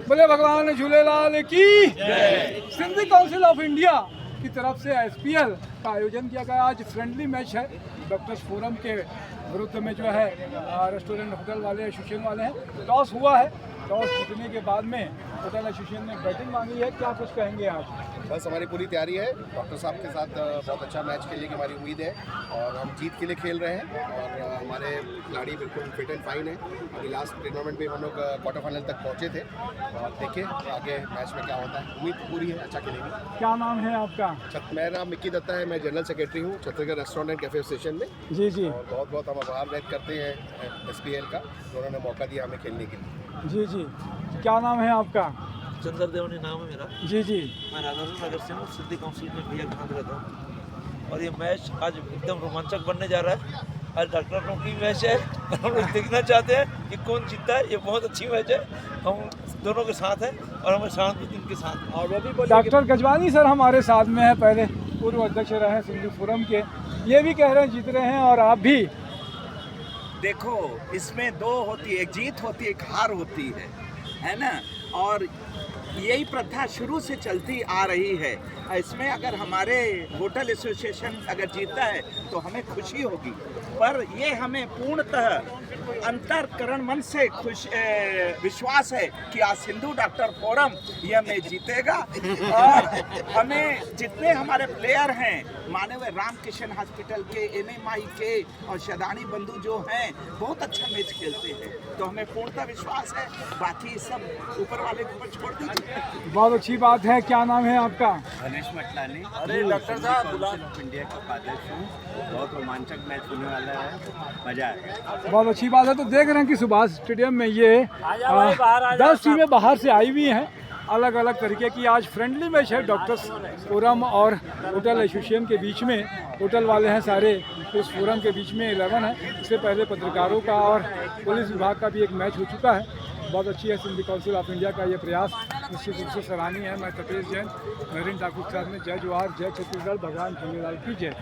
बोले भगवान झूलेलाल की सिंधी काउंसिल ऑफ इंडिया की तरफ से एसपीएल का आयोजन किया गया। आज फ्रेंडली मैच है डॉक्टर्स फोरम के विरुद्ध में जो है रेस्टोरेंट होटल वाले एसोसिएशन वाले हैं। टॉस हुआ है, टॉस जीतने के बाद में होटल एसोसिएशन ने बैटिंग मांगी है। क्या कुछ कहेंगे आज? बस हमारी पूरी तैयारी है, डॉक्टर साहब के साथ बहुत अच्छा मैच खेलने की हमारी उम्मीद है और हम जीत के लिए खेल रहे हैं और हमारे खिलाड़ी बिल्कुल फिट एंड फाइन है। अभी लास्ट टूर्नामेंट में हम लोग क्वार्टर फाइनल तक पहुंचे थे और देखिए आगे मैच में क्या होता है। उम्मीद पूरी है अच्छा खेलेंगे। क्या नाम है आपका? मेरा नाम मिक्की दत्ता है, मैं जनरल सेक्रेटरी हूँ Chhattisgarh restaurant and cafe station में। जी जी। और बहुत बहुत हम आभार व्यक्त करते हैं एसपीएल का, उन्होंने मौका दिया हमें खेलने के लिए। जी जी। क्या नाम है आपका? चंद्र देवनी नाम है मेरा। जी जी। मैं राधापुर नगर से हूँ, सिद्धि काउंसिल में भैया के साथ रहता हूँ और ये मैच आज एकदम रोमांचक बनने जा रहा है। आज डॉक्टरों की मैच है, हम लोग देखना चाहते हैं कि कौन जीतता है। ये बहुत अच्छी मैच है, हम दोनों के साथ हैं और हमें सहानुभूति के साथ। और डॉक्टर गजवानी सर हमारे साथ में है, पहले पूर्व अध्यक्ष रहे हैं सिंधु फोरम के। ये भी कह रहे हैं जीत रहे हैं और आप भी। देखो, इसमें दो होती है, एक जीत होती है, एक हार होती है ना। और यही प्रथा शुरू से चलती आ रही है। इसमें अगर हमारे होटल एसोसिएशन अगर जीतता है तो हमें खुशी होगी, पर ये हमें पूर्णतः अंतरकरण मन से विश्वास है कि आज सिंधु डॉक्टर फोरम ये हमें जीतेगा। और हमें जितने हमारे प्लेयर हैं, माने हुए रामकिशन हॉस्पिटल के, एमएमआई के और शदानी बंधु जो हैं, बहुत अच्छा मैच खेलते हैं, तो हमें पूर्णतः विश्वास है। बाकी सब ऊपर वाले के ऊपर छोड़ दीजिए। बहुत अच्छी बात है। क्या नाम है आपका? गणेश मटलानी। अरे डॉक्टर साहब, ऑफ इंडिया का उपाध्यक्ष हूँ। बहुत रोमांचक मैच होने वाला है, मजा आएगा। बहुत अच्छी बात है। तो देख रहे हैं कि सुभाष स्टेडियम में ये 10 टीमें बाहर से आई हुई हैं, अलग अलग तरीके की। आज फ्रेंडली मैच है डॉक्टर्स फोरम और होटल एसोसिएशन के बीच में। होटल वाले हैं सारे, उस फोरम के बीच में 11 है। इससे पहले पत्रकारों का और पुलिस विभाग का भी एक मैच हो चुका है। बहुत अच्छी है सिंधी काउंसिल ऑफ इंडिया का ये प्रयास, निश्चित रूप से सराहनीय है। मैं तपेश जैन, नरीन ठाकुर के साथ में। जय जवाहर, जय छत्तीसगढ़, भगवान झूलेलाल की जय।